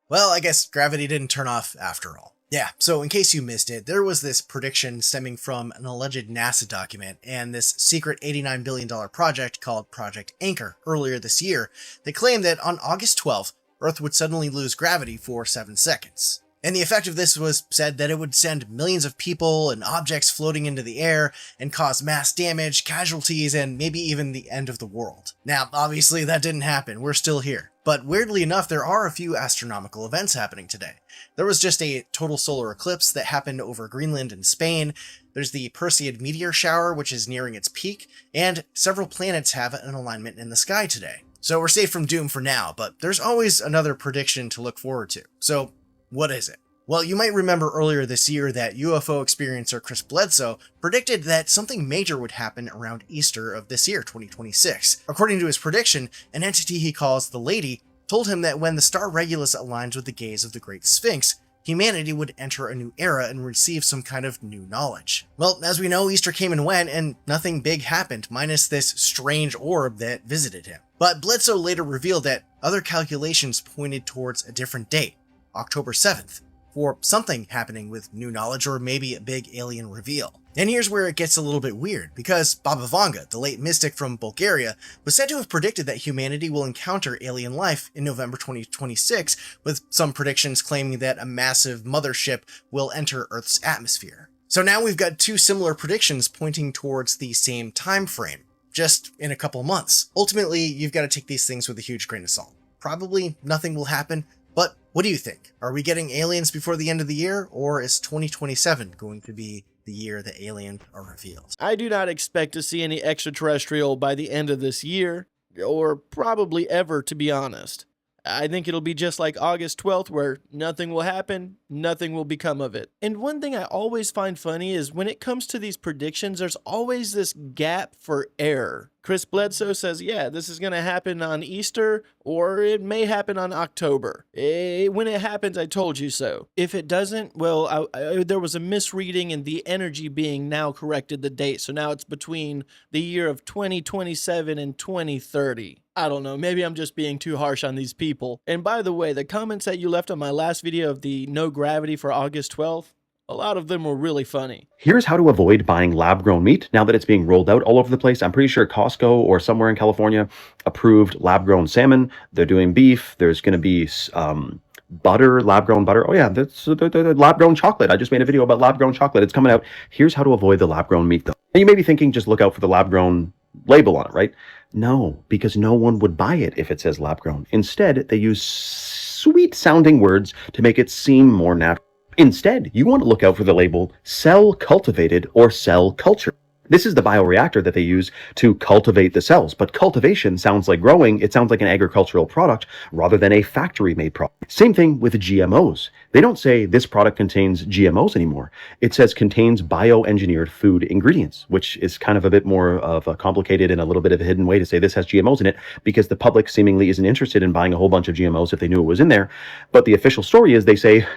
Well, I guess gravity didn't turn off after all. Yeah, so in case you missed it, there was this prediction stemming from an alleged NASA document and this secret $89 billion project called Project Anchor earlier this year that claimed that on August 12th, Earth would suddenly lose gravity for 7 seconds. And the effect of this was said that it would send millions of people and objects floating into the air and cause mass damage, casualties, and maybe even the end of the world. Now, obviously that didn't happen, we're still here. But weirdly enough, there are a few astronomical events happening today. There was just a total solar eclipse that happened over Greenland and Spain. There's the Perseid meteor shower, which is nearing its peak, and several planets have an alignment in the sky today. So we're safe from doom for now, but there's always another prediction to look forward to. So what is it? Well, you might remember earlier this year that UFO experiencer Chris Bledsoe predicted that something major would happen around Easter of this year, 2026. According to his prediction, an entity he calls the Lady told him that when the star Regulus aligns with the gaze of the Great Sphinx, humanity would enter a new era and receive some kind of new knowledge. Well, as we know, Easter came and went, and nothing big happened, minus this strange orb that visited him. But Bledsoe later revealed that other calculations pointed towards a different date, October 7th, for something happening with new knowledge or maybe a big alien reveal. And here's where it gets a little bit weird, because Baba Vanga, the late mystic from Bulgaria, was said to have predicted that humanity will encounter alien life in November 2026, with some predictions claiming that a massive mothership will enter Earth's atmosphere. So now we've got two similar predictions pointing towards the same time frame, just in a couple months. Ultimately, you've got to take these things with a huge grain of salt. Probably nothing will happen, but what do you think? Are we getting aliens before the end of the year, or is 2027 going to be the year the aliens are revealed? I do not expect to see any extraterrestrial by the end of this year, or probably ever, to be honest. I think it'll be just like August 12th, where nothing will happen, nothing will become of it. And one thing I always find funny is when it comes to these predictions, there's always this gap for error. Chris Bledsoe says, yeah, this is going to happen on Easter, or it may happen on October. When it happens, I told you so. If it doesn't, well, there was a misreading in the energy being now corrected the date. So now it's between the year of 2027 and 2030. I don't know, maybe I'm just being too harsh on these people. And by the way, the comments that you left on my last video of the no gravity for August 12th, a lot of them were really funny. Here's how to avoid buying lab-grown meat now that it's being rolled out all over the place. I'm pretty sure Costco or somewhere in California approved lab-grown salmon. They're doing beef. There's going to be butter, lab-grown butter. Oh yeah, that's the lab-grown chocolate. I just made a video about lab-grown chocolate. It's coming out. Here's how to avoid the lab-grown meat though. And you may be thinking, just look out for the lab-grown label on it, right? No, because no one would buy it if it says lab-grown. Instead, they use sweet-sounding words to make it seem more natural. Instead, you want to look out for the label cell cultivated or cell culture. This is the bioreactor that they use to cultivate the cells, but cultivation sounds like growing. It sounds like an agricultural product rather than a factory-made product. Same thing with GMOs. They don't say this product contains GMOs anymore. It says contains bioengineered food ingredients, which is kind of a bit more of a complicated and a little bit of a hidden way to say this has GMOs in it, because the public seemingly isn't interested in buying a whole bunch of GMOs if they knew it was in there. But the official story is they say,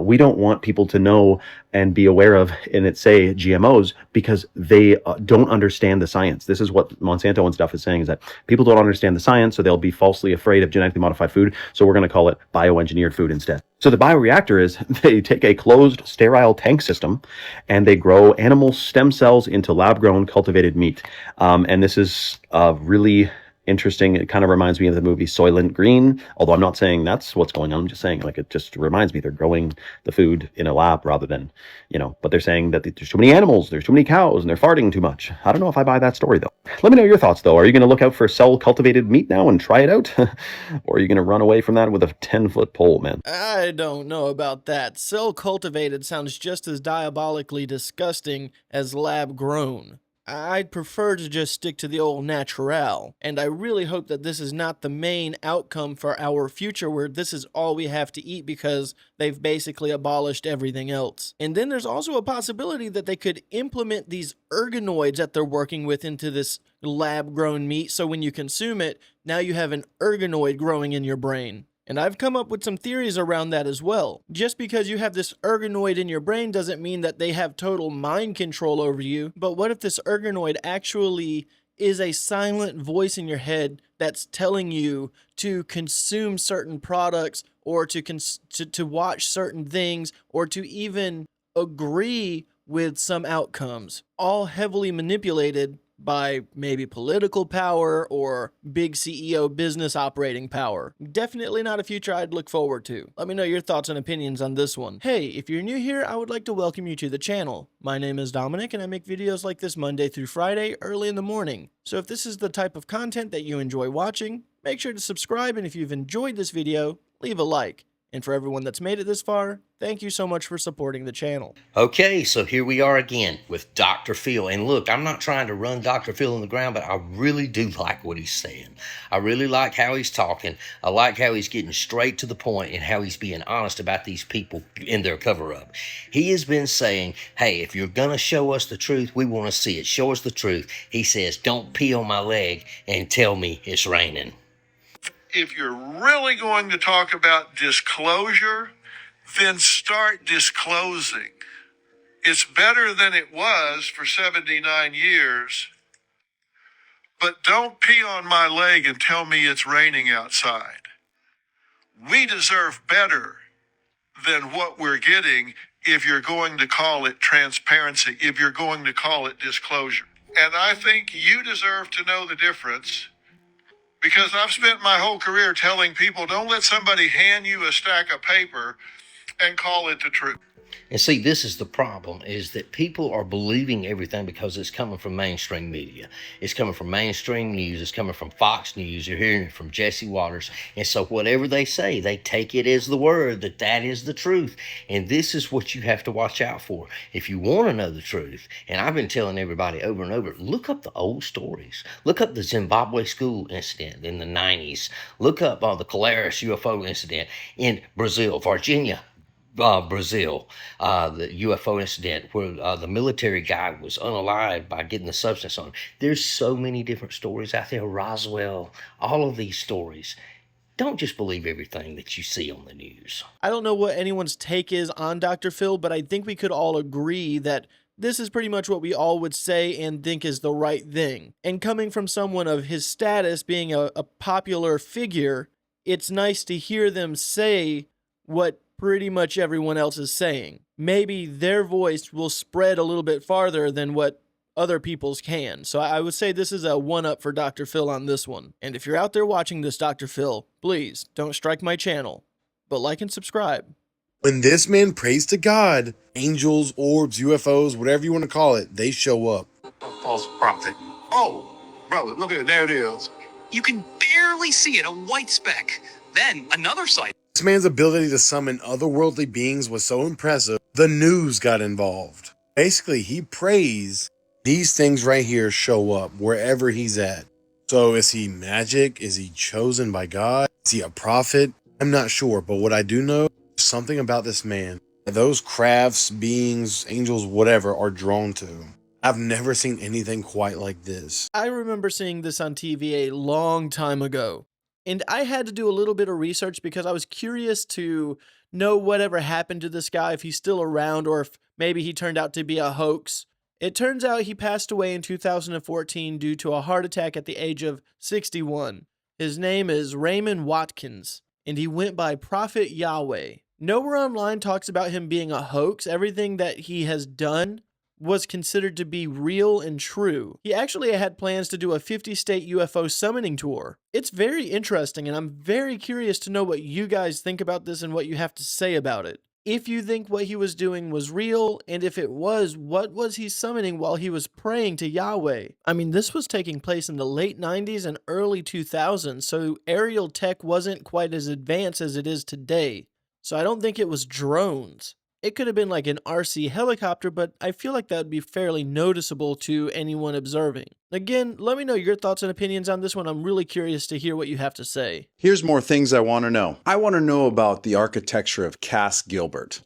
we don't want people to know and be aware of, and it say GMOs, because they don't understand the science. This is what Monsanto and stuff is saying, is that people don't understand the science, so they'll be falsely afraid of genetically modified food. So we're going to call it bioengineered food instead. So the bioreactor is they take a closed, sterile tank system and they grow animal stem cells into lab-grown cultivated meat. And this is really interesting. It kind of reminds me of the movie Soylent Green, although I'm not saying that's what's going on. I'm just saying, like, it just reminds me they're growing the food in a lab rather than, but they're saying that there's too many animals, there's too many cows, and they're farting too much. I don't know if I buy that story, though. Let me know your thoughts, though. Are you going to look out for cell-cultivated meat now and try it out? Or are you going to run away from that with a 10-foot pole, man? I don't know about that. Cell-cultivated sounds just as diabolically disgusting as lab-grown. I'd prefer to just stick to the old natural, and I really hope that this is not the main outcome for our future, where this is all we have to eat because they've basically abolished everything else. And then there's also a possibility that they could implement these ergonoids that they're working with into this lab-grown meat, so when you consume it, now you have an ergonoid growing in your brain. And I've come up with some theories around that as well. Just because you have this ergonoid in your brain doesn't mean that they have total mind control over you. But what if this ergonoid actually is a silent voice in your head that's telling you to consume certain products or to watch certain things, or to even agree with some outcomes, all heavily manipulated by maybe political power or big CEO business operating power. Definitely not a future I'd look forward to. Let me know your thoughts and opinions on this one. Hey, if you're new here, I would like to welcome you to the channel. My name is Dominic and I make videos like this Monday through Friday early in the morning. So if this is the type of content that you enjoy watching, make sure to subscribe, and if you've enjoyed this video, leave a like. And for everyone that's made it this far, thank you so much for supporting the channel. Okay, so here we are again with Dr. Phil. And look, I'm not trying to run Dr. Phil in the ground, but I really do like what he's saying. I really like how he's talking. I like how he's getting straight to the point and how he's being honest about these people in their cover-up. He has been saying, hey, if you're going to show us the truth, we want to see it. Show us the truth. He says, don't pee on my leg and tell me it's raining. If you're really going to talk about disclosure, then start disclosing. It's better than it was for 79 years, but don't pee on my leg and tell me it's raining outside. We deserve better than what we're getting if you're going to call it transparency, if you're going to call it disclosure. And I think you deserve to know the difference, because I've spent my whole career telling people, don't let somebody hand you a stack of paper and call it the truth. And see, this is the problem, is that people are believing everything because it's coming from mainstream media. It's coming from mainstream news. It's coming from Fox News. You're hearing it from Jesse Waters. And so whatever they say, they take it as the word, that is the truth. And this is what you have to watch out for. If you want to know the truth, and I've been telling everybody over and over, look up the old stories. Look up the Zimbabwe school incident in the 90s. Look up the Colares UFO incident in Brazil, Virginia. Brazil, the UFO incident where the military guy was unalived by getting the substance on him. There's so many different stories out there. Roswell, all of these stories. Don't just believe everything that you see on the news. I don't know what anyone's take is on Dr. Phil, but I think we could all agree that this is pretty much what we all would say and think is the right thing. And coming from someone of his status, being a popular figure, it's nice to hear them say what pretty much everyone else is saying. Maybe their voice will spread a little bit farther than what other people's can. So I would say this is a one-up for Dr. Phil on this one. And if you're out there watching this, Dr. Phil, please don't strike my channel, but like and subscribe. When this man prays to God, angels, orbs, UFOs, whatever you want to call it, they show up. False prophet. Oh, brother, look at it. There it is. You can barely see it, a white speck. Then another sight. This man's ability to summon otherworldly beings was so impressive, the news got involved. Basically, he prays, these things right here show up wherever he's at. So is he magic? Is he chosen by God? Is he a prophet? I'm not sure, but what I do know, something about this man that those crafts, beings, angels, whatever, are drawn to. I've never seen anything quite like this. I remember seeing this on TV a long time ago. And I had to do a little bit of research because I was curious to know whatever happened to this guy, if he's still around or if maybe he turned out to be a hoax. It turns out he passed away in 2014 due to a heart attack at the age of 61. His name is Raymond Watkins, and he went by Prophet Yahweh. Nowhere online talks about him being a hoax. Everything that he has done was considered to be real and true. He actually had plans to do a 50-state UFO summoning tour. It's very interesting, and I'm very curious to know what you guys think about this and what you have to say about it. If you think what he was doing was real, and if it was, what was he summoning while he was praying to Yahweh? I mean, this was taking place in the late 90s and early 2000s, so aerial tech wasn't quite as advanced as it is today. So I don't think it was drones. It could have been like an RC helicopter, but I feel like that would be fairly noticeable to anyone observing. Again, let me know your thoughts and opinions on this one. I'm really curious to hear what you have to say. Here's more things I want to know. I want to know about the architecture of Cass Gilbert.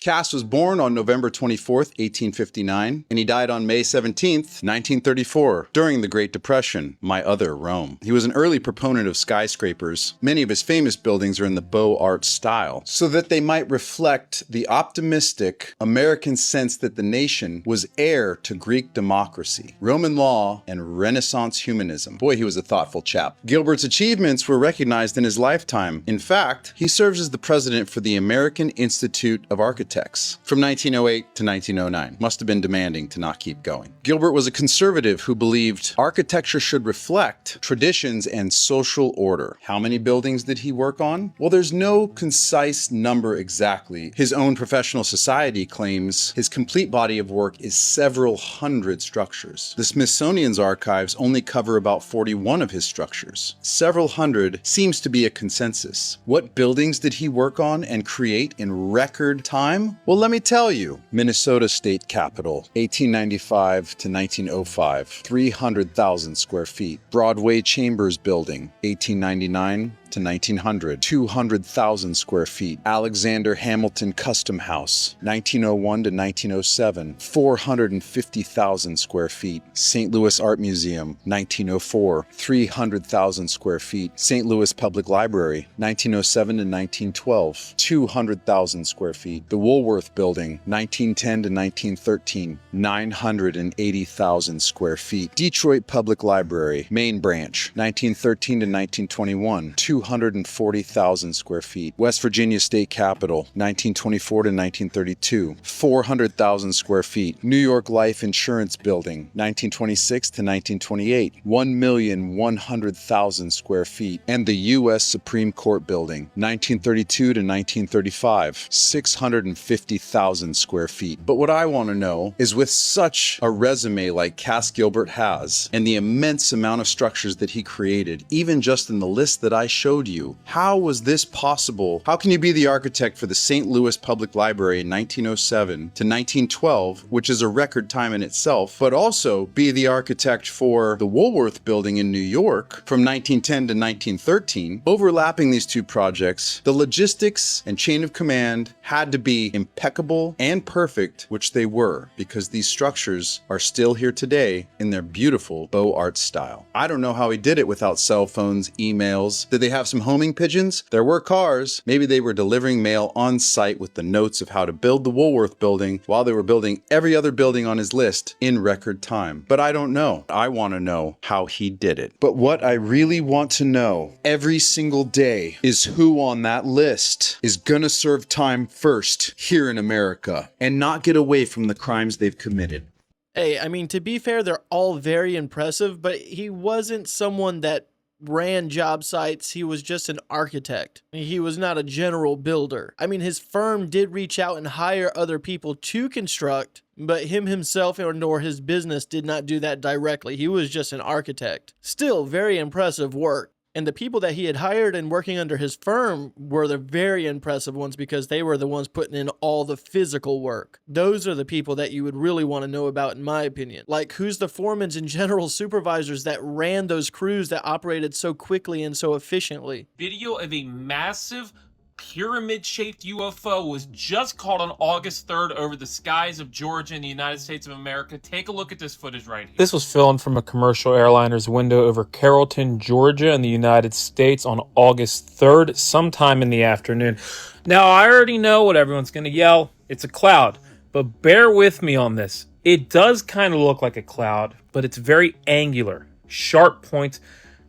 Cass was born on November 24th, 1859, and he died on May 17th, 1934, during the Great Depression, my other Rome. He was an early proponent of skyscrapers. Many of his famous buildings are in the Beaux Arts style, so that they might reflect the optimistic American sense that the nation was heir to Greek democracy, Roman law, and Renaissance humanism. Boy, he was a thoughtful chap. Gilbert's achievements were recognized in his lifetime. In fact, he serves as the president for the American Institute of Architects from 1908 to 1909. Must have been demanding to not keep going. Gilbert was a conservative who believed architecture should reflect traditions and social order. How many buildings did he work on? Well, there's no concise number exactly. His own professional society claims his complete body of work is several hundred structures. The Smithsonian's archives only cover about 41 of his structures. Several hundred seems to be a consensus. What buildings did he work on and create in record time? Well, let me tell you. Minnesota State Capitol, 1895 to 1905, 300,000 square feet. Broadway Chambers Building, 1899 to 1900, 200,000 square feet. Alexander Hamilton Custom House, 1901 to 1907, 450,000 square feet. St. Louis Art Museum, 1904, 300,000 square feet. St. Louis Public Library, 1907 to 1912, 200,000 square feet. The Woolworth Building, 1910 to 1913, 980,000 square feet. Detroit Public Library, Main Branch, 1913 to 1921, 240,000 square feet. West Virginia State Capitol, 1924 to 1932, 400,000 square feet. New York Life Insurance Building, 1926 to 1928, 1,100,000 square feet. And the U.S. Supreme Court Building, 1932 to 1935, 650,000 square feet. But what I want to know is, with such a resume like Cass Gilbert has, and the immense amount of structures that he created, even just in the list that I showed you, how was this possible? How can you be the architect for the St. Louis Public Library in 1907 to 1912, which is a record time in itself, but also be the architect for the Woolworth Building in New York from 1910 to 1913? Overlapping these two projects, the logistics and chain of command had to be impeccable and perfect, which they were, because these structures are still here today in their beautiful Beaux Arts style. I don't know how he did it without cell phones, emails. Did they have some homing pigeons? There were cars. Maybe they were delivering mail on site with the notes of how to build the Woolworth Building while they were building every other building on his list in record time. But I don't know. I want to know how he did it. But what I really want to know every single day is who on that list is gonna serve time first here in America and not get away from the crimes they've committed. Hey, I mean, to be fair, they're all very impressive, but he wasn't someone that ran job sites. He was just an architect. He was not a general builder. I mean, his firm did reach out and hire other people to construct, but him himself nor his business did not do that directly. He was just an architect. Still, very impressive work. And the people that he had hired and working under his firm were the very impressive ones, because they were the ones putting in all the physical work. Those are the people that you would really want to know about, in my opinion. Like, who's the foremans and general supervisors that ran those crews that operated so quickly and so efficiently? Video of a massive pyramid-shaped UFO was just caught on August 3rd over the skies of Georgia in the United States of America. Take a look at this footage right here. This was filmed from a commercial airliner's window over Carrollton, Georgia in the United States on August 3rd, sometime in the afternoon. Now, I already know what everyone's going to yell. It's a cloud. But bear with me on this. It does kind of look like a cloud, but it's very angular. Sharp points.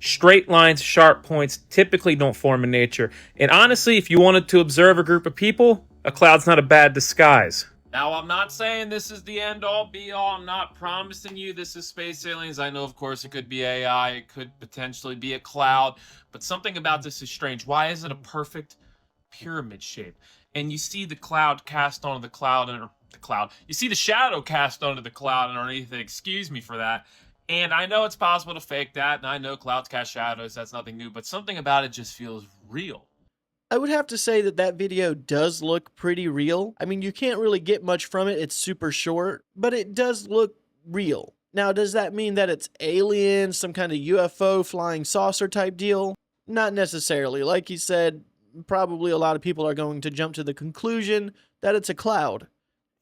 Straight lines, sharp points typically don't form in nature. And honestly, if you wanted to observe a group of people, a cloud's not a bad disguise. Now, I'm not saying this is the end-all, be-all. I'm not promising you this is space aliens. I know, of course, it could be AI. It could potentially be a cloud. But something about this is strange. Why is it a perfect pyramid shape? And you see the cloud cast onto the cloud, and you see the shadow cast onto the cloud underneath it. Excuse me for that. And I know it's possible to fake that, and I know clouds cast shadows, that's nothing new, but something about it just feels real. I would have to say that that video does look pretty real. I mean, you can't really get much from it. It's super short, but it does look real. Now, does that mean that it's aliens, some kind of UFO flying saucer type deal? Not necessarily. Like he said, probably a lot of people are going to jump to the conclusion that it's a cloud.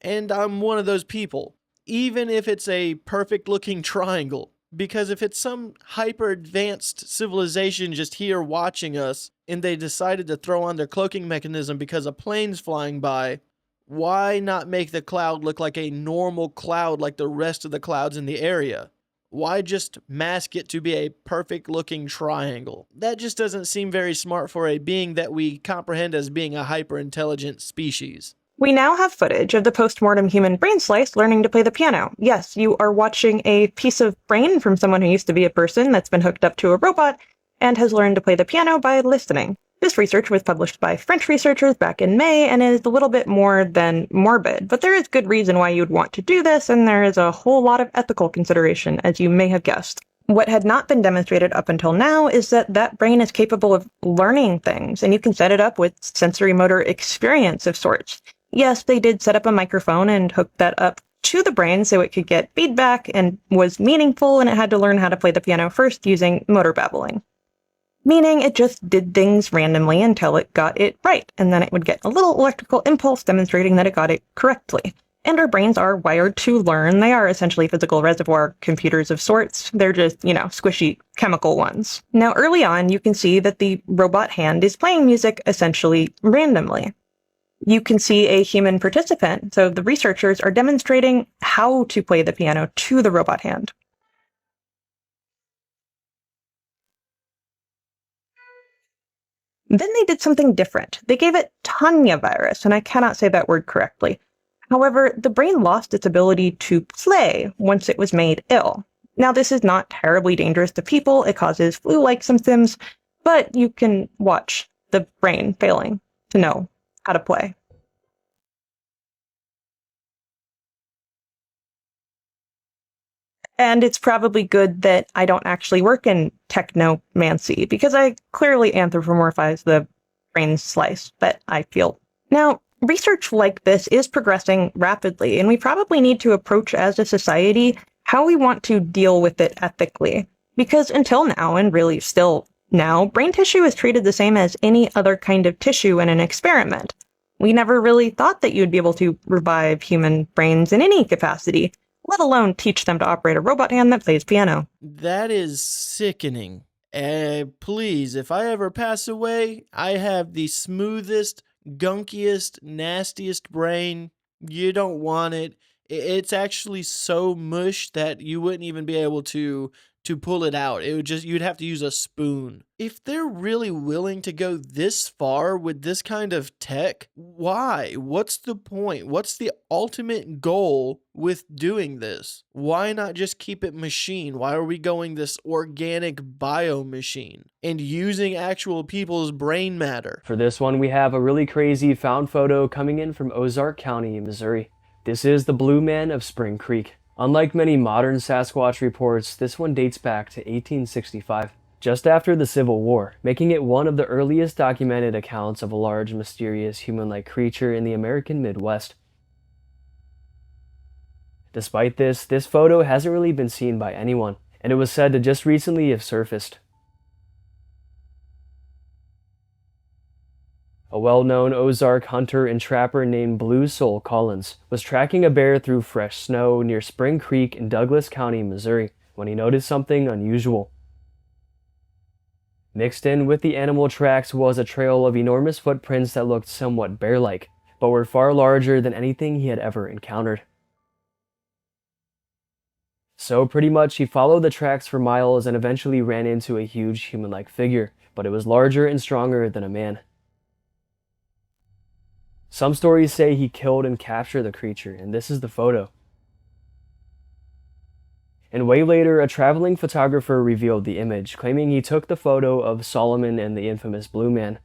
And I'm one of those people, even if it's a perfect looking triangle. Because if it's some hyper advanced civilization just here watching us, and they decided to throw on their cloaking mechanism because a plane's flying by, why not make the cloud look like a normal cloud like the rest of the clouds in the area? Why just mask it to be a perfect looking triangle? That just doesn't seem very smart for a being that we comprehend as being a hyper intelligent species. We now have footage of the post-mortem human brain slice learning to play the piano. Yes, you are watching a piece of brain from someone who used to be a person that's been hooked up to a robot and has learned to play the piano by listening. This research was published by French researchers back in May and is a little bit more than morbid, but there is good reason why you'd want to do this, and there is a whole lot of ethical consideration, as you may have guessed. What had not been demonstrated up until now is that that brain is capable of learning things, and you can set it up with sensory motor experience of sorts. Yes, they did set up a microphone and hook that up to the brain so it could get feedback and was meaningful, and it had to learn how to play the piano first using motor babbling. Meaning it just did things randomly until it got it right, and then it would get a little electrical impulse demonstrating that it got it correctly. And our brains are wired to learn. They are essentially physical reservoir computers of sorts. They're just, squishy chemical ones. Now, early on, you can see that the robot hand is playing music essentially randomly. You can see a human participant, so the researchers are demonstrating how to play the piano to the robot hand. Then they did something different. They gave it Tanya virus, and I cannot say that word correctly. However, the brain lost its ability to play once it was made ill. Now, this is not terribly dangerous to people. It causes flu-like symptoms, but you can watch the brain failing to know how to play. And it's probably good that I don't actually work in technomancy, because I clearly anthropomorphize the brain slice that I feel. Now, research like this is progressing rapidly, and we probably need to approach as a society how we want to deal with it ethically. Because until now, and really still now, brain tissue is treated the same as any other kind of tissue in an experiment. We never really thought that you'd be able to revive human brains in any capacity, let alone teach them to operate a robot hand that plays piano. That is sickening. Please, if I ever pass away, I have the smoothest, gunkiest, nastiest brain. You don't want it. It's actually so mush that you wouldn't even be able to pull it out. You'd have to use a spoon. If they're really willing to go this far with this kind of tech, why? What's the point? What's the ultimate goal with doing this? Why not just keep it machine? Why are we going this organic bio machine and using actual people's brain matter? For this one, we have a really crazy found photo coming in from Ozark County, Missouri. This is the Blue Man of Spring Creek. Unlike many modern Sasquatch reports, this one dates back to 1865, just after the Civil War, making it one of the earliest documented accounts of a large, mysterious, human-like creature in the American Midwest. Despite this photo hasn't really been seen by anyone, and it was said to just recently have surfaced. A well-known Ozark hunter and trapper named Blue Soul Collins was tracking a bear through fresh snow near Spring Creek in Douglas County, Missouri, when he noticed something unusual. Mixed in with the animal tracks was a trail of enormous footprints that looked somewhat bear-like, but were far larger than anything he had ever encountered. So pretty much he followed the tracks for miles and eventually ran into a huge human-like figure, but it was larger and stronger than a man. Some stories say he killed and captured the creature, and this is the photo. And way later, a traveling photographer revealed the image, claiming he took the photo of Solomon and the infamous Blue Man.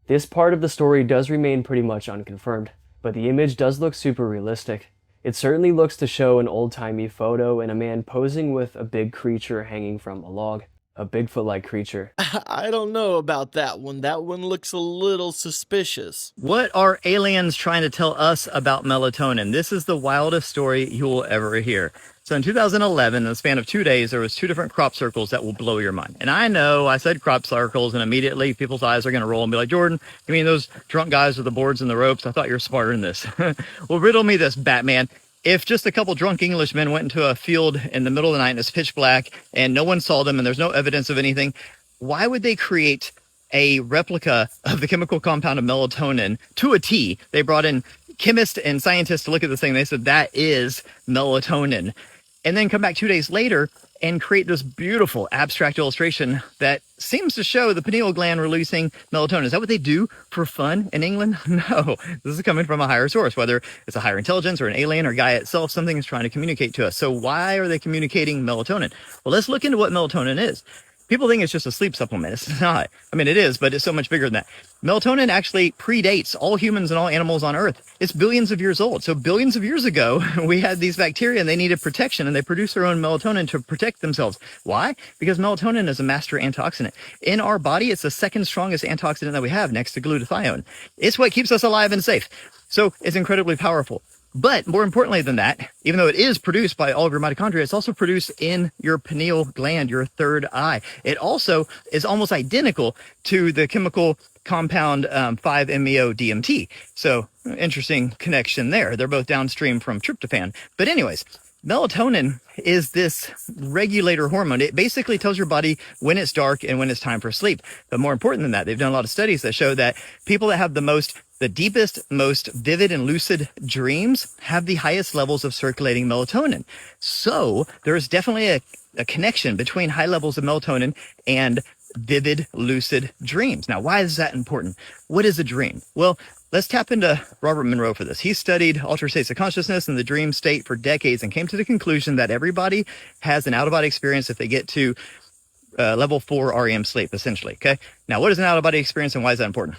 This part of the story does remain pretty much unconfirmed, but the image does look super realistic. It certainly looks to show an old-timey photo and a man posing with a big creature hanging from a log. A Bigfoot-like creature. I don't know about that one. That one looks a little suspicious. What are aliens trying to tell us about melatonin? This is the wildest story you will ever hear. So in 2011, in the span of 2 days, there was 2 different crop circles that will blow your mind. And I know I said crop circles, and immediately people's eyes are going to roll and be like, Jordan, you mean those drunk guys with the boards and the ropes? I thought you were smarter than this. Well, riddle me this, Batman. If just a couple drunk Englishmen went into a field in the middle of the night and it's pitch black and no one saw them and there's no evidence of anything, why would they create a replica of the chemical compound of melatonin to a T? They brought in chemists and scientists to look at this thing. They said, that is melatonin. And then come back 2 days later and create this beautiful abstract illustration that seems to show the pineal gland releasing melatonin. Is that what they do for fun in England? No, this is coming from a higher source, whether it's a higher intelligence or an alien or Gaia itself, something is trying to communicate to us. So why are they communicating melatonin? Well, let's look into what melatonin is. People think it's just a sleep supplement. It's not. I mean, it is, but it's so much bigger than that. Melatonin actually predates all humans and all animals on Earth. It's billions of years old. So billions of years ago, we had these bacteria and they needed protection and they produced their own melatonin to protect themselves. Why? Because melatonin is a master antioxidant. In our body, it's the second strongest antioxidant that we have next to glutathione. It's what keeps us alive and safe. So it's incredibly powerful. But more importantly than that, even though it is produced by all of your mitochondria, it's also produced in your pineal gland, your third eye. It also is almost identical to the chemical compound 5-MeO-DMT. So interesting connection there. They're both downstream from tryptophan. But anyways, melatonin is this regulator hormone. It basically tells your body when it's dark and when it's time for sleep. But more important than that, they've done a lot of studies that show that people that have the deepest, most vivid and lucid dreams have the highest levels of circulating melatonin. So there is definitely a connection between high levels of melatonin and vivid, lucid dreams. Now, why is that important? What is a dream? Well, let's tap into Robert Monroe for this. He studied altered states of consciousness and the dream state for decades and came to the conclusion that everybody has an out-of-body experience if they get to level 4 REM sleep, essentially. Okay. Now, what is an out-of-body experience and why is that important?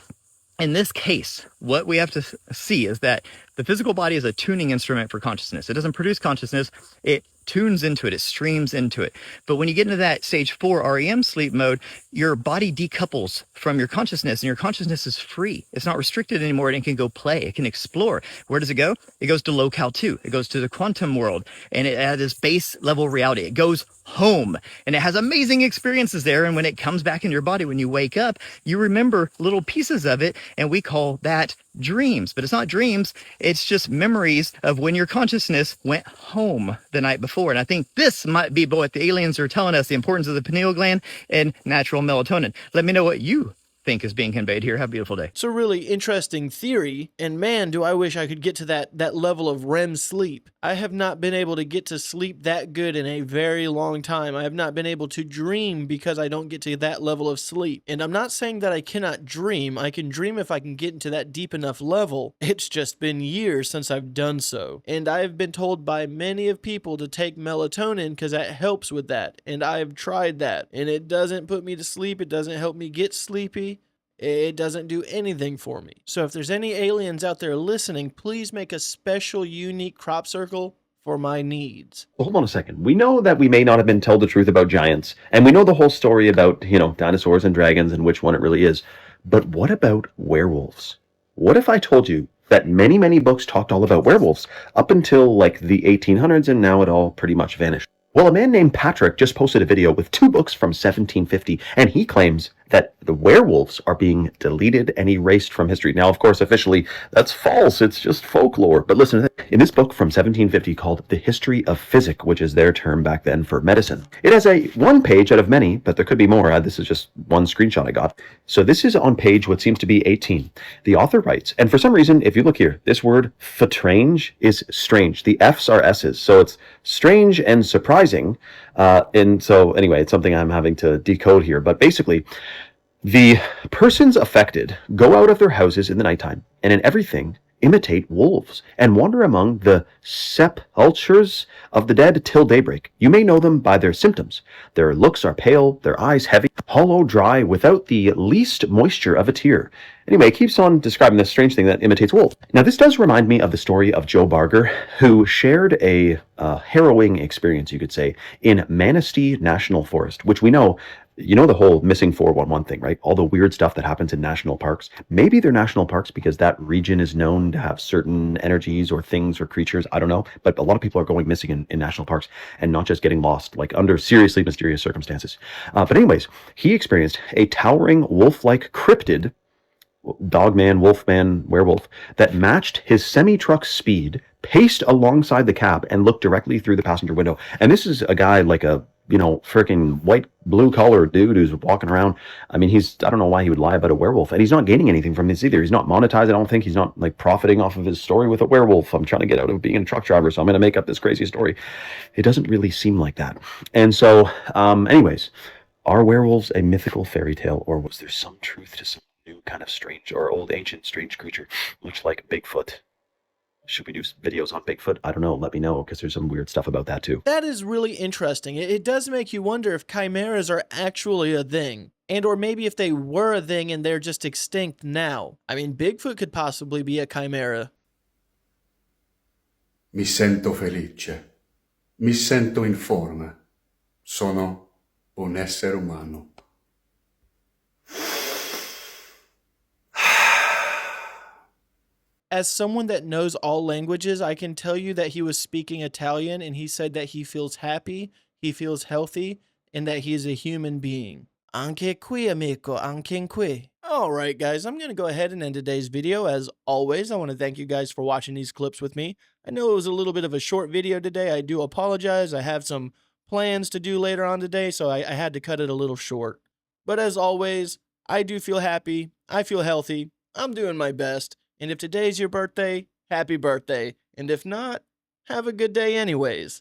In this case, what we have to see is that the physical body is a tuning instrument for consciousness. It doesn't produce consciousness. It tunes into it. It streams into it. But when you get into that stage 4 REM sleep mode, your body decouples from your consciousness and your consciousness is free. It's not restricted anymore and it can go play. It can explore. Where does it go? It goes to locale 2. It goes to the quantum world and it has this base level reality. It goes home and it has amazing experiences there. And when it comes back in your body, when you wake up, you remember little pieces of it. And we call that dreams, but it's not dreams. It's just memories of when your consciousness went home the night before. And I think this might be what the aliens are telling us, the importance of the pineal gland and natural melatonin. Let me know what you think is being conveyed here. Have a beautiful day. It's a really interesting theory, and man, do I wish I could get to that level of REM sleep. I have not been able to get to sleep that good in a very long time. I have not been able to dream because I don't get to that level of sleep. And I'm not saying that I cannot dream. I can dream if I can get into that deep enough level. It's just been years since I've done so. And I've been told by many of people to take melatonin because that helps with that. And I've tried that. And it doesn't put me to sleep. It doesn't help me get sleepy. It doesn't do anything for me. So if there's any aliens out there listening, please make a special, unique crop circle for my needs. Well, hold on a second. We know that we may not have been told the truth about giants, and we know the whole story about, dinosaurs and dragons and which one it really is. But what about werewolves? What if I told you that many, many books talked all about werewolves up until like the 1800s, and now it all pretty much vanished? Well, a man named Patrick just posted a video with 2 books from 1750, and he claims that the werewolves are being deleted and erased from history. Now, of course, officially, that's false. It's just folklore. But listen to this. In this book from 1750 called The History of Physic, which is their term back then for medicine, it has a 1 page out of many, but there could be more. This is just one screenshot I got. So this is on page what seems to be 18. The author writes, and for some reason, if you look here, this word fatrange is strange. The F's are S's. So it's strange and surprising. And so anyway, it's something I'm having to decode here. But basically, the persons affected go out of their houses in the nighttime and in everything imitate wolves and wander among the sepulchres of the dead till daybreak. You may know them by their symptoms. Their looks are pale, their eyes heavy, hollow, dry, without the least moisture of a tear. Anyway, it keeps on describing this strange thing that imitates wolves. Now, this does remind me of the story of Joe Barger, who shared a harrowing experience, you could say, in Manistee National Forest, which we know You know the whole missing 411 thing, right? All the weird stuff that happens in national parks. Maybe they're national parks because that region is known to have certain energies or things or creatures. I don't know. But a lot of people are going missing in national parks and not just getting lost, like under seriously mysterious circumstances. But anyways, he experienced a towering wolf-like cryptid, dogman, wolfman, werewolf, that matched his semi-truck speed, paced alongside the cab, and looked directly through the passenger window. And this is a guy like a, freaking white, blue-collar dude who's walking around. I mean, I don't know why he would lie about a werewolf. And he's not gaining anything from this either. He's not monetized, I don't think. He's not, like, profiting off of his story with a werewolf. I'm trying to get out of being a truck driver, so I'm going to make up this crazy story. It doesn't really seem like that. And so, anyways, are werewolves a mythical fairy tale, or was there some truth to some new kind of strange or old ancient strange creature, much like Bigfoot? Should we do videos on Bigfoot? I don't know. Let me know, because there's some weird stuff about that too. That is really interesting. It does make you wonder if chimeras are actually a thing. And or maybe if they were a thing and they're just extinct now. I mean, Bigfoot could possibly be a chimera. Mi sento felice. Mi sento in forma. Sono un essere umano. As someone that knows all languages, I can tell you that he was speaking Italian and he said that he feels happy, he feels healthy, and that he is a human being. Anche qui, amico, anche qui. Alright guys, I'm going to go ahead and end today's video. As always, I want to thank you guys for watching these clips with me. I know it was a little bit of a short video today. I do apologize. I have some plans to do later on today, so I had to cut it a little short. But as always, I do feel happy. I feel healthy. I'm doing my best. And if today's your birthday, happy birthday. And if not, have a good day anyways.